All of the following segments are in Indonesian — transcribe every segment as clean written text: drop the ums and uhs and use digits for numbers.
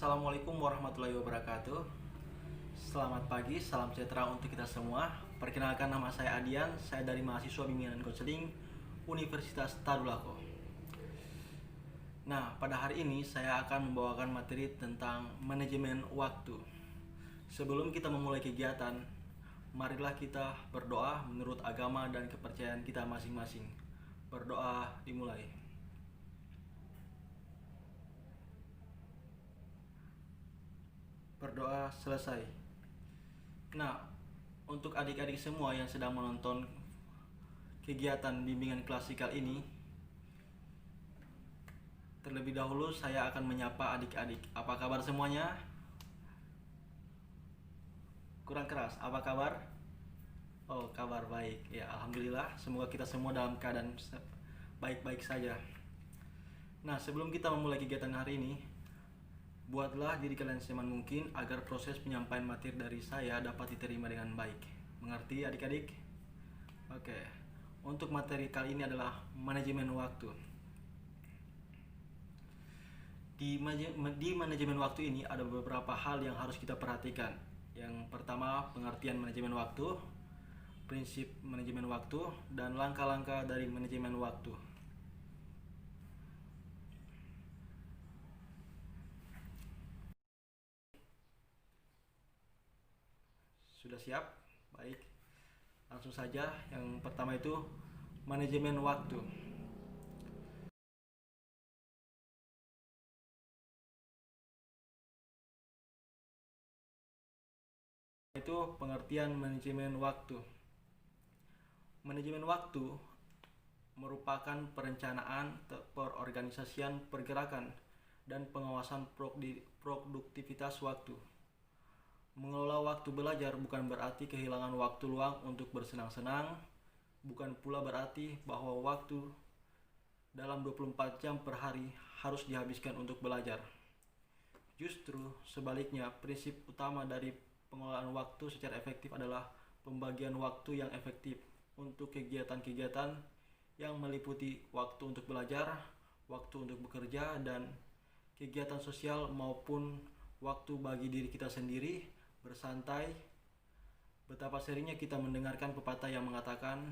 Assalamualaikum warahmatullahi wabarakatuh. Selamat pagi, salam sejahtera untuk kita semua. Perkenalkan, nama saya Adian, saya dari mahasiswa bimbingan dan konseling Universitas Tadulako. Nah, pada hari ini saya akan membawakan materi tentang manajemen waktu. Sebelum kita memulai kegiatan, marilah kita berdoa menurut agama dan kepercayaan kita masing-masing. Berdoa dimulai. Berdoa selesai. Nah, untuk adik-adik semua yang sedang menonton kegiatan bimbingan klasikal ini, terlebih dahulu saya akan menyapa adik-adik. Apa kabar semuanya? Kurang keras, apa kabar? Oh, kabar baik. Ya, alhamdulillah, semoga kita semua dalam keadaan baik-baik saja. Nah, sebelum kita memulai kegiatan hari ini, buatlah diri kalian senyaman mungkin agar proses penyampaian materi dari saya dapat diterima dengan baik. Mengerti adik-adik? Oke. Untuk materi kali ini adalah manajemen waktu. Di manajemen waktu ini ada beberapa hal yang harus kita perhatikan. Yang pertama, pengertian manajemen waktu, prinsip manajemen waktu, dan langkah-langkah dari manajemen waktu. Sudah siap? Baik. Langsung saja, yang pertama itu manajemen waktu. Itu pengertian manajemen waktu. Manajemen waktu merupakan perencanaan, perorganisasian, pergerakan, dan pengawasan produktivitas waktu. Mengelola waktu belajar bukan berarti kehilangan waktu luang untuk bersenang-senang, bukan pula berarti bahwa waktu dalam 24 jam per hari harus dihabiskan untuk belajar. Justru sebaliknya, prinsip utama dari pengelolaan waktu secara efektif adalah pembagian waktu yang efektif untuk kegiatan-kegiatan yang meliputi waktu untuk belajar, waktu untuk bekerja, dan kegiatan sosial maupun waktu bagi diri kita sendiri, bersantai. Betapa seringnya kita mendengarkan pepatah yang mengatakan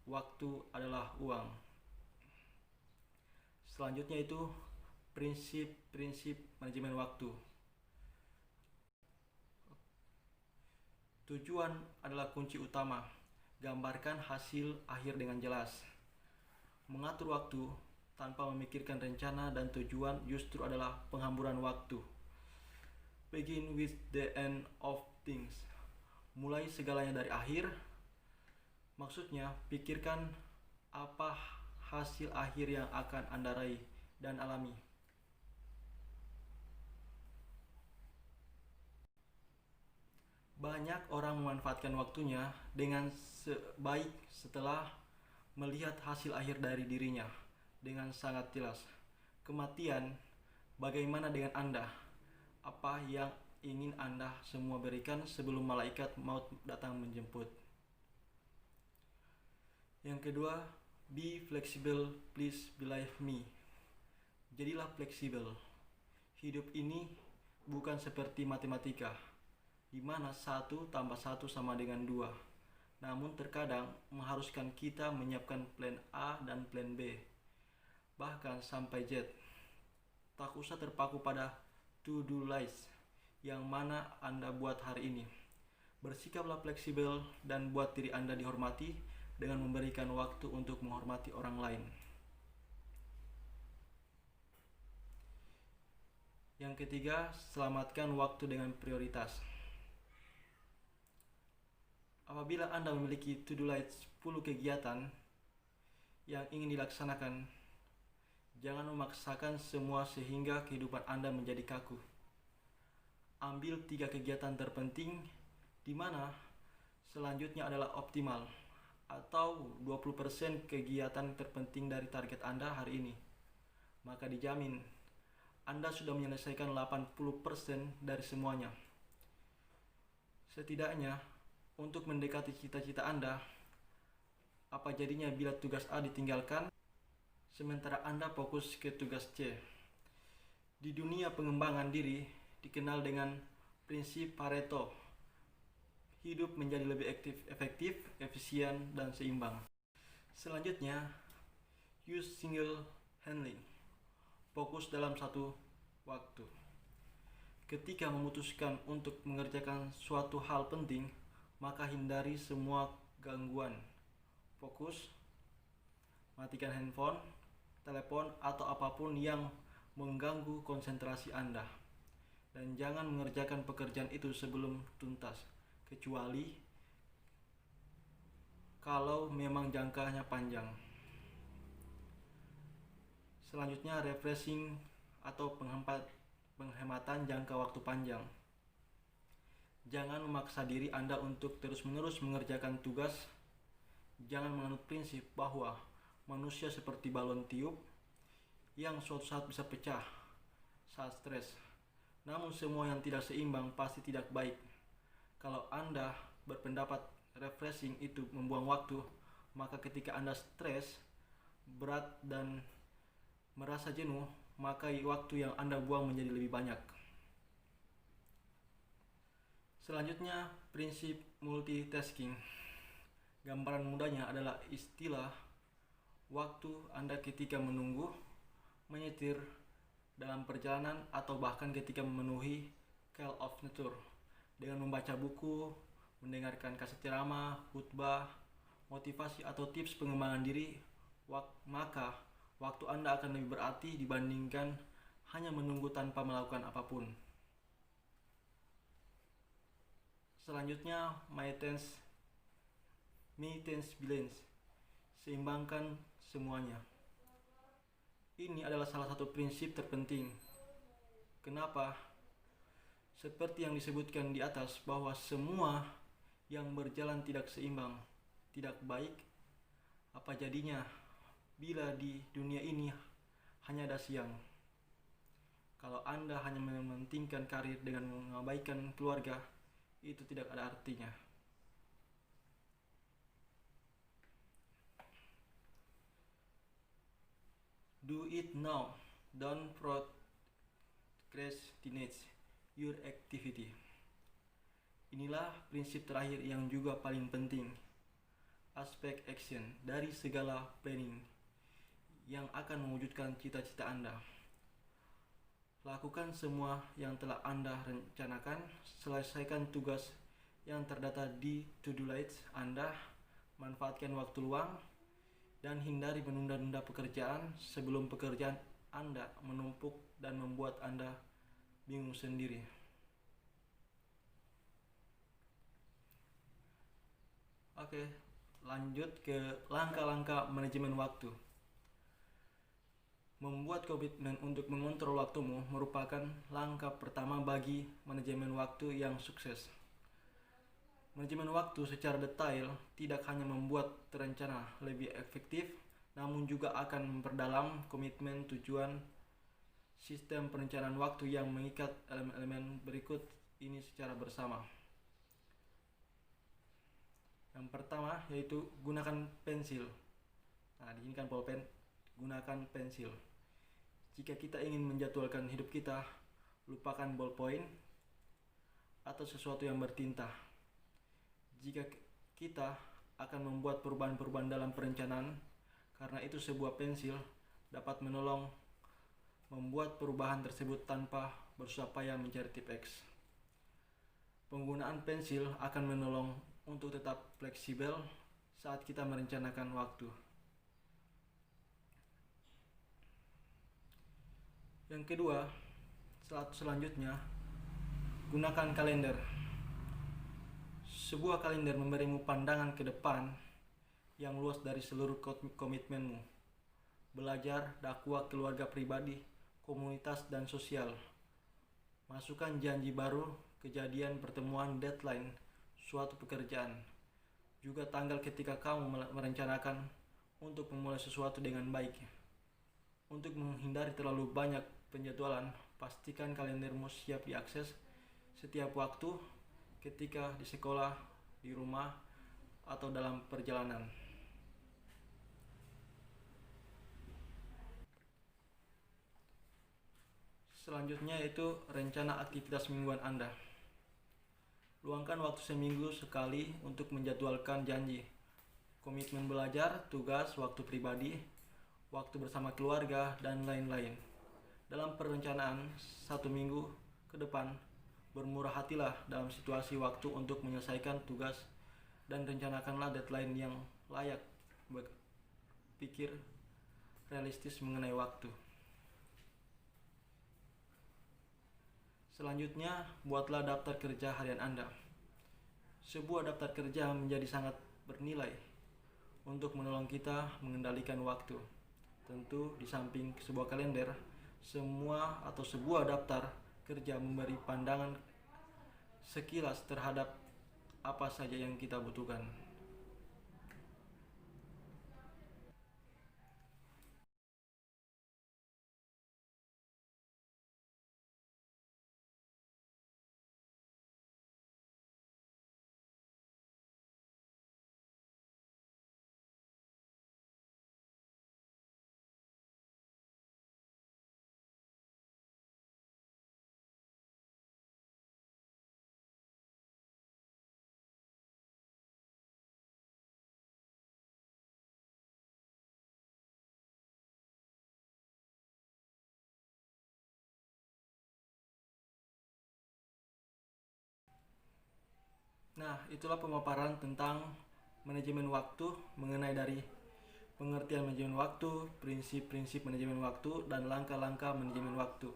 waktu adalah uang. Selanjutnya itu prinsip manajemen waktu. Tujuan adalah kunci utama. Gambarkan hasil akhir dengan jelas. Mengatur waktu tanpa memikirkan rencana dan tujuan justru adalah penghamburan waktu. Begin with the end of things. Mulai segalanya dari akhir. Maksudnya, pikirkan apa hasil akhir yang akan Anda raih dan alami. Banyak orang memanfaatkan waktunya dengan sebaik setelah melihat hasil akhir dari dirinya dengan sangat jelas. Kematian, bagaimana dengan Anda? Apa yang ingin Anda semua berikan sebelum malaikat maut datang menjemput? Yang kedua, be flexible, please believe me. Jadilah fleksibel. Hidup ini bukan seperti matematika, di mana 1 tambah 1 sama dengan 2. Namun terkadang mengharuskan kita menyiapkan plan A dan plan B, bahkan sampai Z. Tak usah terpaku pada to-do list yang mana Anda buat hari ini. Bersikaplah fleksibel dan buat diri Anda dihormati dengan memberikan waktu untuk menghormati orang lain. Yang ketiga, selamatkan waktu dengan prioritas. Apabila Anda memiliki to-do list 10 kegiatan yang ingin dilaksanakan, jangan memaksakan semua sehingga kehidupan Anda menjadi kaku. Ambil 3 kegiatan terpenting di mana selanjutnya adalah optimal atau 20% kegiatan terpenting dari target Anda hari ini. Maka dijamin Anda sudah menyelesaikan 80% dari semuanya. Setidaknya untuk mendekati cita-cita Anda, apa jadinya bila tugas A ditinggalkan sementara Anda fokus ke tugas C? Di dunia pengembangan diri, dikenal dengan prinsip Pareto. Hidup menjadi lebih efektif, efisien, dan seimbang. Selanjutnya, use single handling. Fokus dalam satu waktu. Ketika memutuskan untuk mengerjakan suatu hal penting, maka hindari semua gangguan. Fokus, matikan handphone, telepon, atau apapun yang mengganggu konsentrasi Anda. Dan jangan mengerjakan pekerjaan itu sebelum tuntas, kecuali kalau memang jangkanya panjang. Selanjutnya, refreshing atau penghematan jangka waktu panjang. Jangan memaksa diri Anda untuk terus-menerus mengerjakan tugas. Jangan menganut prinsip bahwa manusia seperti balon tiup yang suatu saat bisa pecah saat stres. Namun semua yang tidak seimbang pasti tidak baik. Kalau Anda berpendapat refreshing itu membuang waktu, maka ketika Anda stres, berat, dan merasa jenuh, maka waktu yang Anda buang menjadi lebih banyak. Selanjutnya, prinsip multitasking. Gambaran mudahnya adalah istilah waktu Anda ketika menunggu, menyetir dalam perjalanan, atau bahkan ketika memenuhi call of nature dengan membaca buku, mendengarkan kaset ceramah, khutbah, motivasi, atau tips pengembangan diri. Maka waktu Anda akan lebih berarti dibandingkan hanya menunggu tanpa melakukan apapun. Selanjutnya, maintenance balance. Seimbangkan semuanya. Ini adalah salah satu prinsip terpenting. Kenapa? Seperti yang disebutkan di atas, bahwa semua yang berjalan tidak seimbang, tidak baik. Apa jadinya bila di dunia ini hanya ada siang? Kalau Anda hanya mementingkan karir dengan mengabaikan keluarga, itu tidak ada artinya. Do it now. Don't procrastinate your activity. Inilah prinsip terakhir yang juga paling penting. Aspek action dari segala planning yang akan mewujudkan cita-cita Anda. Lakukan semua yang telah Anda rencanakan. Selesaikan tugas yang terdata di to-do list Anda. Manfaatkan waktu luang dan hindari menunda-nunda pekerjaan sebelum pekerjaan Anda menumpuk dan membuat Anda bingung sendiri. Oke, lanjut ke langkah-langkah manajemen waktu. Membuat komitmen untuk mengontrol waktumu merupakan langkah pertama bagi manajemen waktu yang sukses. Manajemen waktu secara detail tidak hanya membuat rencana lebih efektif, namun juga akan memperdalam komitmen tujuan. Sistem perencanaan waktu yang mengikat elemen-elemen berikut ini secara bersama. Yang pertama yaitu gunakan pensil. Nah, di sini kan pulpen, gunakan pensil. Jika kita ingin menjadwalkan hidup kita, lupakan ballpoint atau sesuatu yang bertinta. Jika kita akan membuat perubahan-perubahan dalam perencanaan, karena itu sebuah pensil dapat menolong membuat perubahan tersebut tanpa bersusah payah mencari tip X. Penggunaan pensil akan menolong untuk tetap fleksibel saat kita merencanakan waktu. Yang kedua, selanjutnya, gunakan kalender. Sebuah kalender memberimu pandangan ke depan yang luas dari seluruh komitmenmu. Belajar, dakwah, keluarga pribadi, komunitas, dan sosial. Masukkan janji baru, kejadian, pertemuan, deadline, suatu pekerjaan. Juga tanggal ketika kamu merencanakan untuk memulai sesuatu dengan baik. Untuk menghindari terlalu banyak penjadwalan, pastikan kalendermu siap diakses setiap waktu, ketika di sekolah, di rumah, atau dalam perjalanan. Selanjutnya yaitu rencana aktivitas mingguan Anda. Luangkan waktu seminggu sekali untuk menjadwalkan janji, komitmen belajar, tugas, waktu pribadi, waktu bersama keluarga, dan lain-lain. Dalam perencanaan 1 minggu ke depan, bermurah hatilah dalam situasi waktu untuk menyelesaikan tugas dan rencanakanlah deadline yang layak. Berpikir realistis mengenai waktu. Selanjutnya, buatlah daftar kerja harian Anda. Sebuah daftar kerja menjadi sangat bernilai untuk menolong kita mengendalikan waktu. Tentu, di samping sebuah kalender, sebuah daftar kerja memberi pandangan sekilas terhadap apa saja yang kita butuhkan. Nah, itulah pemaparan tentang manajemen waktu, mengenai dari pengertian manajemen waktu, prinsip-prinsip manajemen waktu, dan langkah-langkah manajemen waktu.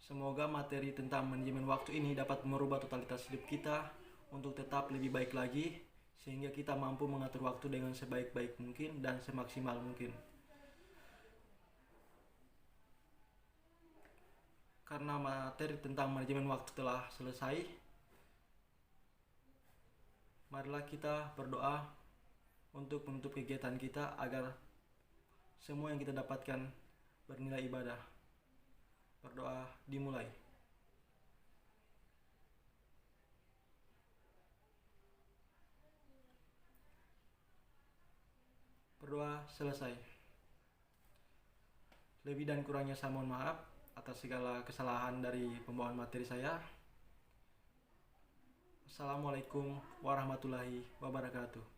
Semoga materi tentang manajemen waktu ini dapat merubah totalitas hidup kita untuk tetap lebih baik lagi, sehingga kita mampu mengatur waktu dengan sebaik-baik mungkin dan semaksimal mungkin. Karena materi tentang manajemen waktu telah selesai, marilah kita berdoa untuk menutup kegiatan kita agar semua yang kita dapatkan bernilai ibadah. Berdoa dimulai. Berdoa selesai. Lebih dan kurangnya saya mohon maaf atas segala kesalahan dari pembawaan materi saya. Assalamualaikum warahmatullahi wabarakatuh.